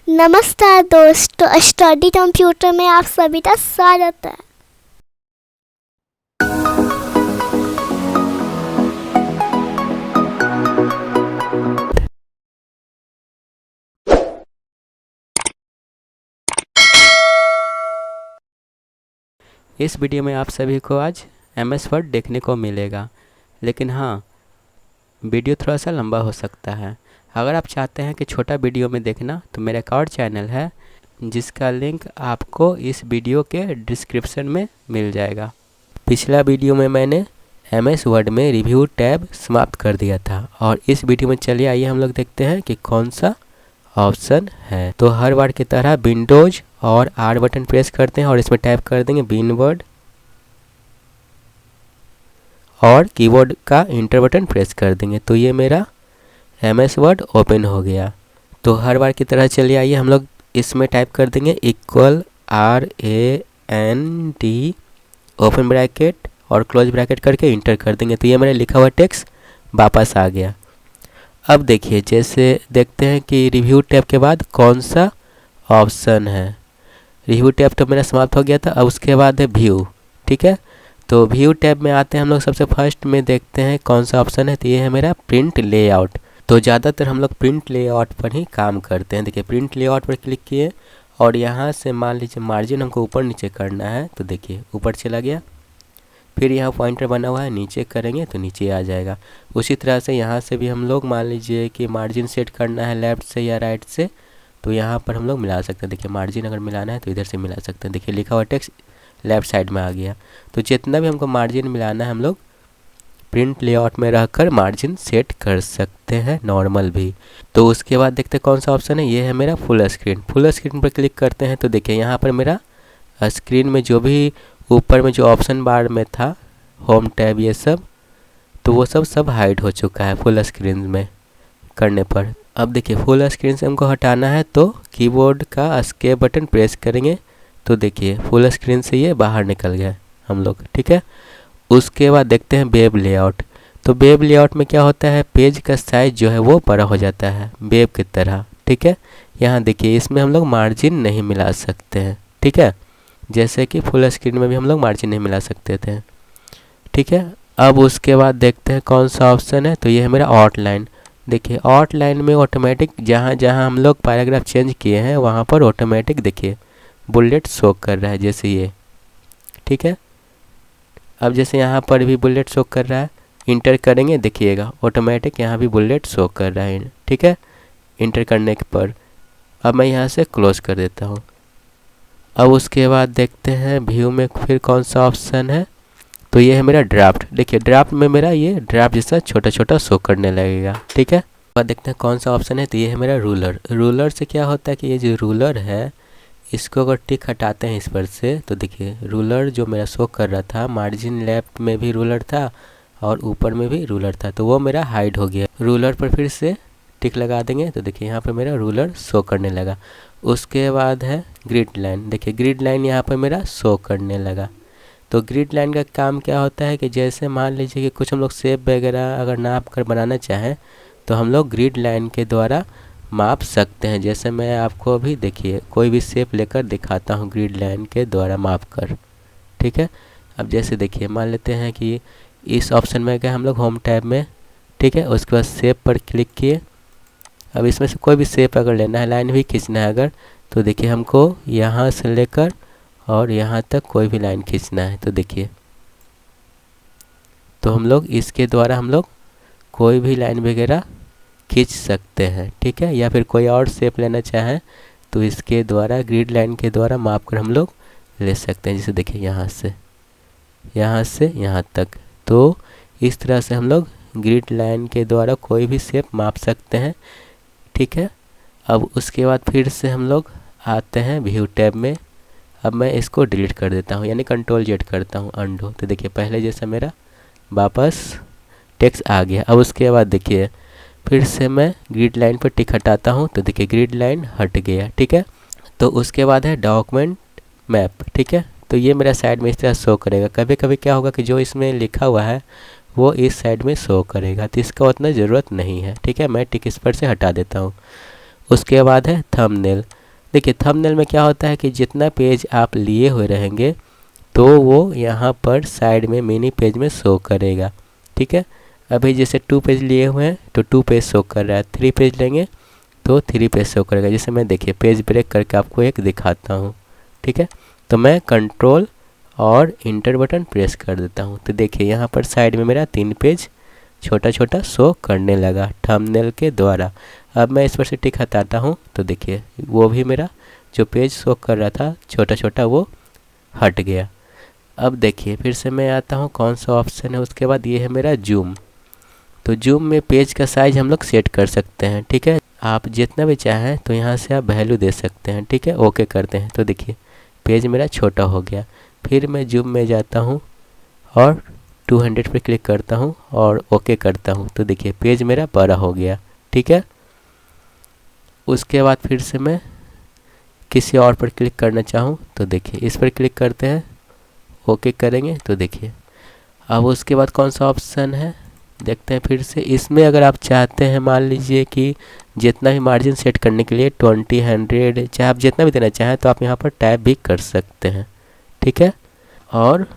नमस्कार दोस्तों, study computer में आप सभी का स्वागत है। इस वीडियो में आप सभी को आज MS वर्ड देखने को मिलेगा, लेकिन हाँ, वीडियो थोड़ा सा लंबा हो सकता है। अगर आप चाहते हैं कि छोटा वीडियो में देखना तो मेरा एक और चैनल है जिसका लिंक आपको इस वीडियो के डिस्क्रिप्शन में मिल जाएगा। पिछला वीडियो में मैंने MS वर्ड में रिव्यू टैब समाप्त कर दिया था और इस वीडियो में चलिए आइए हम लोग देखते हैं कि कौन सा ऑप्शन है। तो हर बार की तरह विंडोज और R बटन प्रेस करते हैं और इसमें टाइप कर देंगे विन वर्ड और कीबोर्ड का इंटर बटन प्रेस कर देंगे। तो ये मेरा MS वर्ड ओपन हो गया। तो हर बार की तरह चलिए आइए हम लोग इसमें टाइप कर देंगे =RAND ओपन ब्रैकेट और क्लोज ब्रैकेट करके इंटर कर देंगे। तो ये मेरा लिखा हुआ टेक्स्ट वापस आ गया। अब देखिए, जैसे देखते हैं कि रिव्यू टैब के बाद कौन सा ऑप्शन है। रिव्यू टैब तो मेरा समाप्त हो गया था। अब उसके बाद है व्यू। ठीक है, तो व्यू टैब में आते हैं हम लोग। सबसे फर्स्ट में देखते हैं कौन सा ऑप्शन है। तो ये है मेरा प्रिंट लेआउट। तो ज़्यादातर हम लोग प्रिंट लेआउट पर ही काम करते हैं। देखिए, प्रिंट लेआउट पर क्लिक किए और यहाँ से मान लीजिए मार्जिन हमको ऊपर नीचे करना है। तो देखिए ऊपर चला गया, फिर यहाँ पॉइंटर बना हुआ है, नीचे करेंगे तो नीचे आ जाएगा। उसी तरह से यहाँ से भी हम लोग मान लीजिए कि मार्जिन सेट करना है लेफ़्ट से या राइट से, तो यहाँ पर हम लोग मिला सकते हैं। देखिए, मार्जिन अगर मिलाना है तो इधर से मिला सकते हैं। देखिए लिखा हुआ टेक्स्ट लेफ़्ट साइड में आ गया। तो जितना भी हमको मार्जिन मिलाना है हम लोग प्रिंट लेआउट में रहकर मार्जिन सेट कर सकते हैं, नॉर्मल भी। तो उसके बाद देखते हैं कौन सा ऑप्शन है। ये है मेरा फुल स्क्रीन। फुल स्क्रीन पर क्लिक करते हैं तो देखिए यहाँ पर मेरा स्क्रीन में जो भी ऊपर में जो ऑप्शन बार में था, होम टैब ये सब, तो वो सब हाइड हो चुका है फुल स्क्रीन में करने पर। अब देखिए फुल स्क्रीन से हमको हटाना है तो कीबोर्ड का एस्केप बटन प्रेस करेंगे। तो देखिए फुल स्क्रीन से ये बाहर निकल गया हम लोग। ठीक है, उसके बाद देखते हैं वेब लेआउट। तो वेब लेआउट में क्या होता है, पेज का साइज जो है वो बड़ा हो जाता है वेब की तरह। ठीक है, यहाँ देखिए इसमें हम लोग मार्जिन नहीं मिला सकते हैं। ठीक है, जैसे कि फुल स्क्रीन में भी हम लोग मार्जिन नहीं मिला सकते थे। ठीक है, अब उसके बाद देखते हैं कौन सा ऑप्शन है। तो ये है मेरा आउटलाइन। देखिए आउटलाइन में ऑटोमेटिक जहाँ जहाँ हम लोग पैराग्राफ चेंज किए हैं वहाँ पर ऑटोमेटिक देखिए बुलेट शो कर रहा है, जैसे ये। ठीक है, अब जैसे यहाँ पर भी बुलेट शो कर रहा है, इंटर करेंगे देखिएगा ऑटोमेटिक यहाँ भी बुलेट शो कर रहा है। ठीक है, इंटर करने के पर अब मैं यहाँ से क्लोज कर देता हूँ। अब उसके बाद देखते हैं व्यू में फिर कौन सा ऑप्शन है। तो ये है मेरा ड्राफ्ट। देखिए ड्राफ्ट में मेरा ये ड्राफ्ट जैसा छोटा छोटा शो करने लगेगा। ठीक है, अब देखते हैं कौन सा ऑप्शन है। तो ये है मेरा रूलर। रूलर से क्या होता है कि ये जो रूलर है इसको अगर टिक हटाते हैं इस पर से, तो देखिए रूलर जो मेरा शो कर रहा था, मार्जिन लेफ्ट में भी रूलर था और ऊपर में भी रूलर था, तो वो मेरा हाइड हो गया। रूलर पर फिर से टिक लगा देंगे तो देखिए यहाँ पर मेरा रूलर शो करने लगा। उसके बाद है ग्रिड लाइन। देखिए ग्रिड लाइन यहाँ पर मेरा शो करने लगा। तो ग्रिड लाइन का काम क्या होता है कि जैसे मान लीजिए कि कुछ हम लोग शेप वगैरह अगर नाप कर बनाना चाहें तो हम लोग ग्रिड लाइन के द्वारा माप सकते हैं। जैसे मैं आपको अभी देखिए कोई भी शेप लेकर दिखाता हूँ ग्रिड लाइन के द्वारा माप कर। ठीक है, अब जैसे देखिए मान लेते हैं कि इस ऑप्शन में गए हम लोग होम टैब में। ठीक है, उसके बाद शेप पर क्लिक किए। अब इसमें से कोई भी शेप अगर लेना है, लाइन भी खींचना है अगर, तो देखिए हमको यहाँ से लेकर और यहाँ तक कोई भी लाइन खींचना है। तो देखिए, तो हम लोग इसके द्वारा हम लोग कोई भी लाइन वगैरह खींच सकते हैं। ठीक है, या फिर कोई और शेप लेना चाहें तो इसके द्वारा ग्रिड लाइन के द्वारा माप कर हम लोग ले सकते हैं। जैसे देखिए यहाँ से यहाँ तक। तो इस तरह से हम लोग ग्रिड लाइन के द्वारा कोई भी शेप माप सकते हैं। ठीक है, अब उसके बाद फिर से हम लोग आते हैं व्यू टैब में। अब मैं इसको डिलीट कर देता हूँ, यानी Ctrl+Z करता हूँ, अंडो। तो देखिए पहले जैसा मेरा वापस टेक्स्ट आ गया। अब उसके बाद देखिए फिर से मैं ग्रिड लाइन पर टिक हटाता हूँ तो देखिए ग्रिड लाइन हट गया। ठीक है, तो उसके बाद है डॉक्यूमेंट मैप। ठीक है, तो ये मेरा साइड में इस तरह शो करेगा। कभी कभी क्या होगा कि जो इसमें लिखा हुआ है वो इस साइड में शो करेगा, तो इसका उतना ज़रूरत नहीं है। ठीक है, मैं टिक इस पर से हटा देता हूँ। उसके बाद है थंबनेल। देखिए थंबनेल में क्या होता है कि जितना पेज आप लिए हुए रहेंगे तो वो यहाँ पर साइड में मिनी पेज में शो करेगा। ठीक है, अभी जैसे 2 पेज लिए हुए हैं तो 2 पेज शो कर रहा है, 3 पेज लेंगे तो 3 पेज शो करेगा। जैसे मैं देखिए पेज ब्रेक करके आपको एक दिखाता हूँ। ठीक है, तो मैं कंट्रोल और इंटर बटन प्रेस कर देता हूँ तो देखिए यहाँ पर साइड में मेरा 3 पेज छोटा छोटा शो करने लगा थंबनेल के द्वारा। अब मैं इस पर से टिक हटाता हूँ तो देखिए वो भी मेरा जो पेज शो कर रहा था छोटा छोटा वो हट गया। अब देखिए फिर से मैं आता हूँ कौन सा ऑप्शन है, उसके बाद ये है मेरा जूम। तो जूम में पेज का साइज़ हम लोग सेट कर सकते हैं। ठीक है, आप जितना भी चाहें तो यहाँ से आप वैल्यू दे सकते हैं। ठीक है, ओके करते हैं तो देखिए पेज मेरा छोटा हो गया। फिर मैं जूम में जाता हूँ और 200 पे क्लिक करता हूँ और ओके करता हूँ तो देखिए पेज मेरा बड़ा हो गया। ठीक है, उसके बाद फिर से मैं किसी और पर क्लिक करना चाहूँ तो देखिए इस पर क्लिक करते हैं, ओके करेंगे तो देखिए अब उसके बाद कौन सा ऑप्शन है देखते हैं फिर से। इसमें अगर आप चाहते हैं मान लीजिए कि जितना भी मार्जिन सेट करने के लिए 20, 100 चाहे आप जितना भी देना चाहें तो आप यहाँ पर टाइप भी कर सकते हैं। ठीक है, और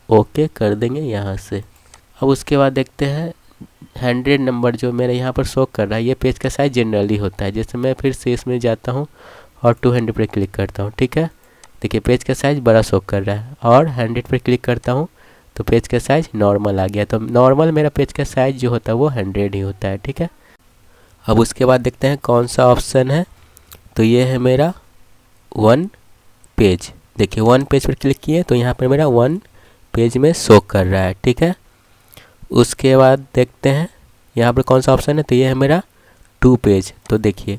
ओके कर देंगे यहाँ से। अब उसके बाद देखते हैं 100 नंबर जो मेरे यहाँ पर शो कर रहा है ये पेज का साइज़ जनरली होता है। जैसे मैं फिर से इसमें जाता हूँ और 200 पर क्लिक करता हूँ। ठीक है, देखिए पेज का साइज़ बड़ा शो कर रहा है और 100 पर क्लिक करता हूँ तो पेज का साइज़ नॉर्मल आ गया। तो नॉर्मल मेरा पेज का साइज़ जो होता है वो 100 ही होता है। ठीक है, अब उसके बाद देखते हैं कौन सा ऑप्शन है, तो ये है मेरा 1 पेज। देखिए 1 पेज पर क्लिक किए तो यहाँ पर मेरा 1 पेज में शो कर रहा है। ठीक है, उसके बाद देखते हैं यहाँ पर कौन सा ऑप्शन है, तो ये है मेरा 2 पेज। तो देखिए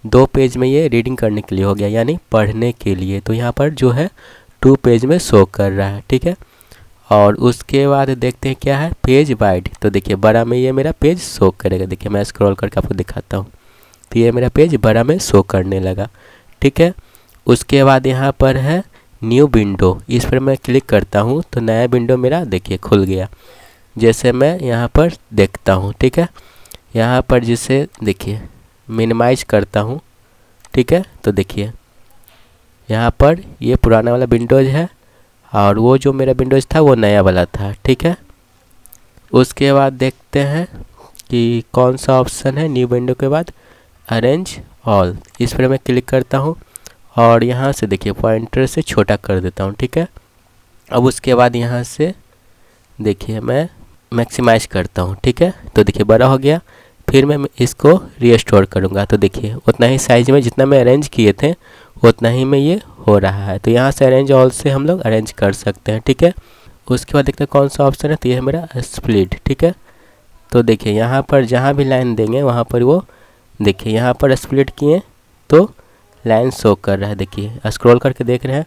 2 पेज में ये रीडिंग करने के लिए हो गया यानी पढ़ने के लिए, तो यहाँ पर जो है 2 पेज में शो कर रहा है। ठीक है, और उसके बाद देखते हैं क्या है पेज वाइड। तो देखिए बड़ा में ये मेरा पेज शो करेगा। देखिए मैं स्क्रॉल करके आपको दिखाता हूँ तो ये मेरा पेज बड़ा में शो करने लगा। ठीक है, उसके बाद यहाँ पर है न्यू विंडो, इस पर मैं क्लिक करता हूँ तो नया विंडो मेरा देखिए खुल गया। जैसे मैं यहाँ पर देखता हूँ। ठीक है, यहाँ पर जिसे देखिए मिनिमाइज करता हूँ। ठीक है, तो देखिए यहाँ पर ये पुराना वाला विंडोज़ है और वो जो मेरा विंडोज़ था वो नया वाला था। ठीक है, उसके बाद देखते हैं कि कौन सा ऑप्शन है न्यू विंडो के बाद अरेंज ऑल, इस पर मैं क्लिक करता हूँ और यहाँ से देखिए पॉइंटर से छोटा कर देता हूँ। ठीक है, अब उसके बाद यहाँ से देखिए मैं मैक्सिमाइज करता हूँ। ठीक है, तो देखिए बड़ा हो गया। फिर मैं इसको रीस्टोर करूँगा तो देखिए उतना ही साइज़ में जितना मैं अरेंज किए थे उतना ही में ये हो रहा है। तो यहाँ से अरेंज ऑल से हम लोग अरेंज कर सकते हैं। ठीक है, उसके बाद देखते हैं कौन सा ऑप्शन है, तो ये है मेरा स्प्लिट। ठीक है, तो देखिए यहाँ पर जहाँ भी लाइन देंगे वहाँ पर वो देखिए यहाँ पर स्प्लिट किए तो लाइन शो कर रहा है। देखिए स्क्रॉल करके देख रहे हैं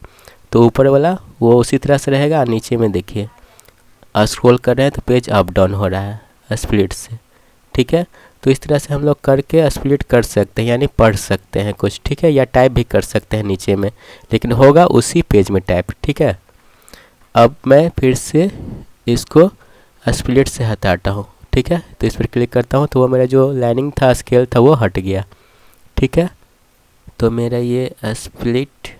तो ऊपर वाला वो उसी तरह से रहेगा और नीचे में देखिए स्क्रॉल कर रहे हैं तो पेज अप डाउन हो रहा है स्प्लिट से। ठीक है, तो इस तरह से हम लोग करके स्प्लिट कर सकते हैं यानी पढ़ सकते हैं कुछ। ठीक है, या टाइप भी कर सकते हैं नीचे में, लेकिन होगा उसी पेज में टाइप। ठीक है, अब मैं फिर से इसको स्प्लिट से हटाता हूँ। ठीक है, तो इस पर क्लिक करता हूँ तो वो मेरा जो लाइनिंग था स्केल था वो हट गया। ठीक है, तो मेरा ये स्प्लिट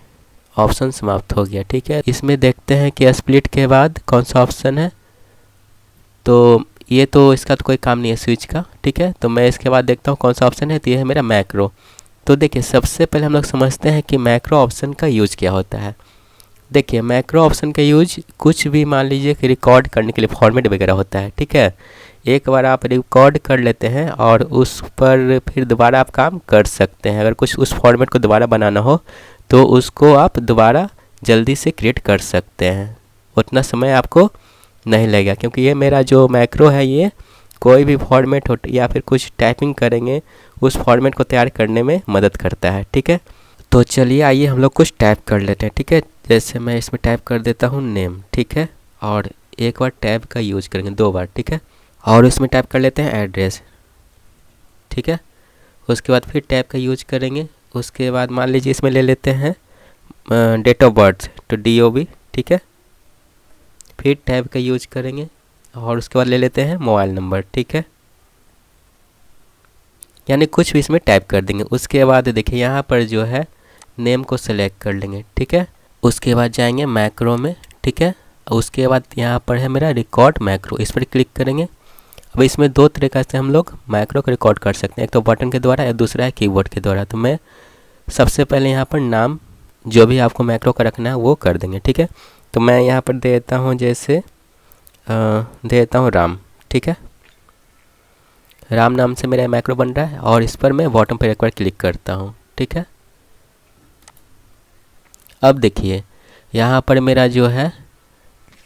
ऑप्शन समाप्त हो गया। ठीक है, इसमें देखते हैं कि स्प्लिट के बाद कौन सा ऑप्शन है, तो ये तो इसका तो कोई काम नहीं है स्विच का। ठीक है, तो मैं इसके बाद देखता हूँ कौन सा ऑप्शन है, तो ये है मेरा मैक्रो। तो देखिए सबसे पहले हम लोग समझते हैं कि मैक्रो ऑप्शन का यूज क्या होता है। देखिए मैक्रो ऑप्शन का यूज कुछ भी मान लीजिए कि रिकॉर्ड करने के लिए फॉर्मेट वगैरह होता है। ठीक है, एक बार आप रिकॉर्ड कर लेते हैं और उस पर फिर दोबारा आप काम कर सकते हैं। अगर कुछ उस फॉर्मेट को दोबारा बनाना हो तो उसको आप दोबारा जल्दी से क्रिएट कर सकते हैं, उतना समय आपको नहीं लगेगा। क्योंकि ये मेरा जो मैक्रो है ये कोई भी फॉर्मेट हो या फिर कुछ टाइपिंग करेंगे उस फॉर्मेट को तैयार करने में मदद करता है। ठीक है, तो चलिए आइए हम लोग कुछ टाइप कर लेते हैं। ठीक है, जैसे मैं इसमें टाइप कर देता हूँ नेम। ठीक है, और एक बार टैब का यूज करेंगे 2 बार। ठीक है, और इसमें टाइप कर लेते हैं एड्रेस। ठीक है, उसके बाद फिर टैब का यूज करेंगे। उसके बाद मान लीजिए इसमें ले लेते हैं डेट ऑफ बर्थ तो DOB। ठीक है, फिर टैब का यूज करेंगे और उसके बाद ले लेते हैं मोबाइल नंबर। ठीक है, यानी कुछ भी इसमें टाइप कर देंगे। उसके बाद देखिए यहाँ पर जो है नेम को सिलेक्ट कर लेंगे, ठीक है। उसके बाद जाएंगे मैक्रो में, ठीक है। उसके बाद यहाँ पर है मेरा रिकॉर्ड मैक्रो, इस पर क्लिक करेंगे। अब इसमें दो तरीक़ा से हम लोग मैक्रो को रिकॉर्ड कर सकते हैं, एक तो बटन के द्वारा या दूसरा है कीबोर्ड के द्वारा। तो मैं सबसे पहले यहाँ पर नाम जो भी आपको मैक्रो का रखना है वो कर देंगे, ठीक है। तो मैं यहाँ पर दे देता हूँ, जैसे दे देता हूँ राम, ठीक है। राम नाम से मेरा मैक्रो बन रहा है और इस पर मैं बॉटम पर एक बार क्लिक करता हूँ, ठीक है। अब देखिए यहाँ पर मेरा जो है,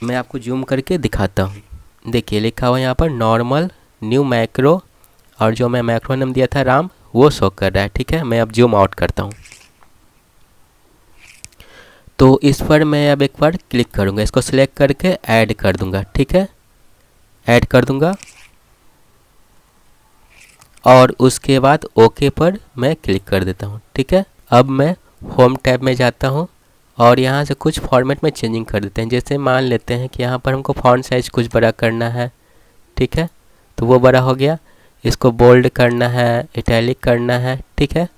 मैं आपको जूम करके दिखाता हूँ। देखिए लिखा हुआ यहाँ पर नॉर्मल न्यू मैक्रो, और जो मैं मैक्रो नाम दिया था राम वो शो कर रहा है, ठीक है। मैं अब जूम आउट करता हूँ। तो इस पर मैं अब एक बार क्लिक करूँगा, इसको सिलेक्ट करके ऐड कर दूँगा, ठीक है। ऐड कर दूँगा और उसके बाद ओके पर मैं क्लिक कर देता हूँ, ठीक है। अब मैं होम टैब में जाता हूँ और यहाँ से कुछ फॉर्मेट में चेंजिंग कर देते हैं। जैसे मान लेते हैं कि यहाँ पर हमको फॉन्ट साइज़ कुछ बड़ा करना है, ठीक है। तो वो बड़ा हो गया। इसको बोल्ड करना है, इटैलिक करना है, ठीक है।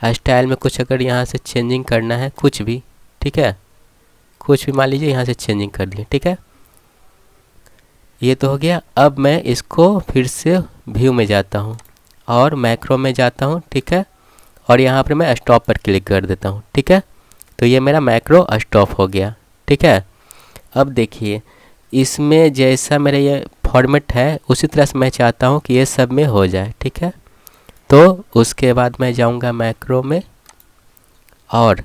स्टाइल में कुछ अगर यहाँ से चेंजिंग करना है कुछ भी, ठीक है, कुछ भी मान लीजिए यहाँ से चेंजिंग कर लिए, ठीक है। ये तो हो गया। अब मैं इसको फिर से व्यू में जाता हूँ और मैक्रो में जाता हूँ, ठीक है। और यहाँ पर मैं स्टॉप पर क्लिक कर देता हूँ, ठीक है। तो ये मेरा मैक्रो स्टॉप हो गया, ठीक है। अब देखिए इसमें जैसा मेरा ये फॉर्मेट है उसी तरह से मैं चाहता हूँ कि ये सब में हो जाए, ठीक है। तो उसके बाद मैं जाऊँगा मैक्रो में और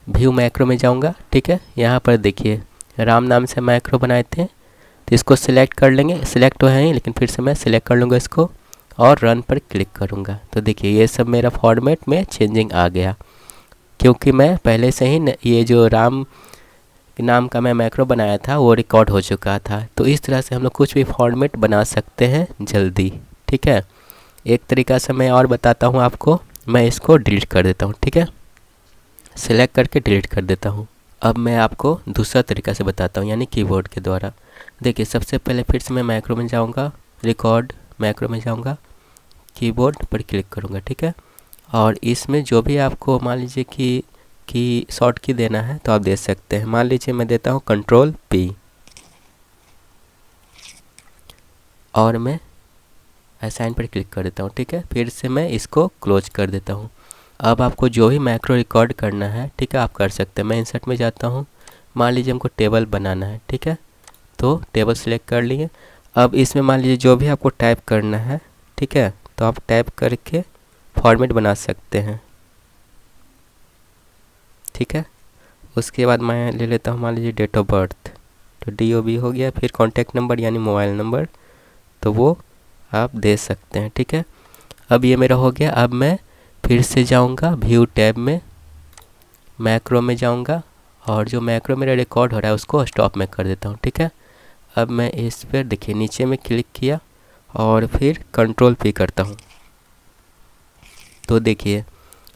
व्यू मैक्रो में जाऊँगा, ठीक है। यहाँ पर देखिए राम नाम से मैक्रो बनाए थे, तो इसको सिलेक्ट कर लेंगे। सिलेक्ट तो है ही, लेकिन फिर से मैं सिलेक्ट कर लूँगा इसको और रन पर क्लिक करूँगा। तो देखिए ये सब मेरा फॉर्मेट में चेंजिंग आ गया, क्योंकि मैं पहले से ही ये जो राम नाम का मैं मैक्रो बनाया था वो रिकॉर्ड हो चुका था। तो इस तरह से हम लोग कुछ भी फॉर्मेट बना सकते हैं जल्दी, ठीक है। एक तरीका से मैं और बताता हूँ आपको, मैं इसको डिलीट कर देता हूँ, ठीक है। सिलेक्ट करके डिलीट कर देता हूँ। अब मैं आपको दूसरा तरीका से बताता हूँ, यानी कीबोर्ड के द्वारा। देखिए सबसे पहले फिर से मैं मैक्रो में जाऊँगा, रिकॉर्ड मैक्रो में जाऊँगा, कीबोर्ड पर क्लिक करूँगा, ठीक है। और इसमें जो भी आपको मान लीजिए कि शॉर्ट की देना है तो आप दे सकते हैं। मान लीजिए मैं देता हूँ कंट्रोल पी और मैं असाइन पर क्लिक कर देता हूँ, ठीक है। फिर से मैं इसको क्लोज कर देता हूँ। अब आपको जो भी मैक्रो रिकॉर्ड करना है, ठीक है, आप कर सकते हैं। मैं इंसर्ट में जाता हूँ, मान लीजिए हमको टेबल बनाना है, ठीक है। तो टेबल सेलेक्ट कर लिए। अब इसमें मान लीजिए जो भी आपको टाइप करना है, ठीक है, तो आप टाइप करके फॉर्मेट बना सकते हैं, ठीक है। उसके बाद मैं ले लेता हूँ मान लीजिए डेट ऑफ बर्थ, तो DOB हो गया। फिर कॉन्टैक्ट नंबर यानी मोबाइल नंबर, तो वो आप दे सकते हैं, ठीक है। अब ये मेरा हो गया। अब मैं फिर से जाऊँगा व्यू टैब में, मैक्रो में जाऊँगा और जो मैक्रो मेरा रिकॉर्ड हो रहा है उसको स्टॉप में कर देता हूँ, ठीक है। अब मैं इस पर देखिए नीचे में क्लिक किया और फिर कंट्रोल P करता हूँ। तो देखिए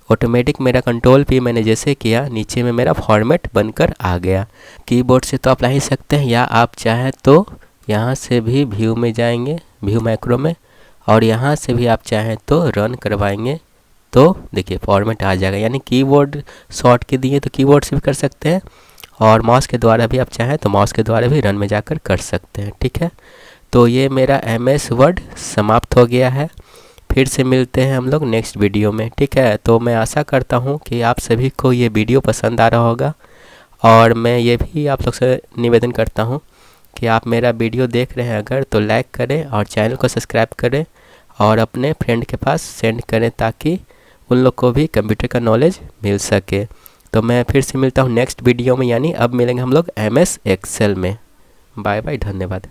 ऑटोमेटिक मेरा कंट्रोल P मैंने जैसे किया, नीचे में मेरा फॉर्मेट बनकर आ गया। कीबोर्ड से तो आप ला ही सकते हैं, या आप चाहें तो यहाँ से भी व्यू में जाएंगे, व्यू मैक्रो में, और यहाँ से भी आप चाहें तो रन करवाएंगे तो देखिए फॉर्मेट आ जाएगा। यानी कीबोर्ड शॉर्ट के दिए तो कीबोर्ड से भी कर सकते हैं, और माउस के द्वारा भी आप चाहें तो माउस के द्वारा भी रन में जाकर कर सकते हैं, ठीक है। तो ये मेरा MS वर्ड समाप्त हो गया है। फिर से मिलते हैं हम लोग नेक्स्ट वीडियो में, ठीक है। तो मैं आशा करता हूँ कि आप सभी को ये वीडियो पसंद आ रहा होगा, और मैं ये भी आप लोग से निवेदन करता हूँ कि आप मेरा वीडियो देख रहे हैं अगर तो लाइक करें और चैनल को सब्सक्राइब करें और अपने फ्रेंड के पास सेंड करें, ताकि उन लोग को भी कंप्यूटर का नॉलेज मिल सके। तो मैं फिर से मिलता हूँ नेक्स्ट वीडियो में, यानी अब मिलेंगे हम लोग MS Excel में। बाय बाय, धन्यवाद।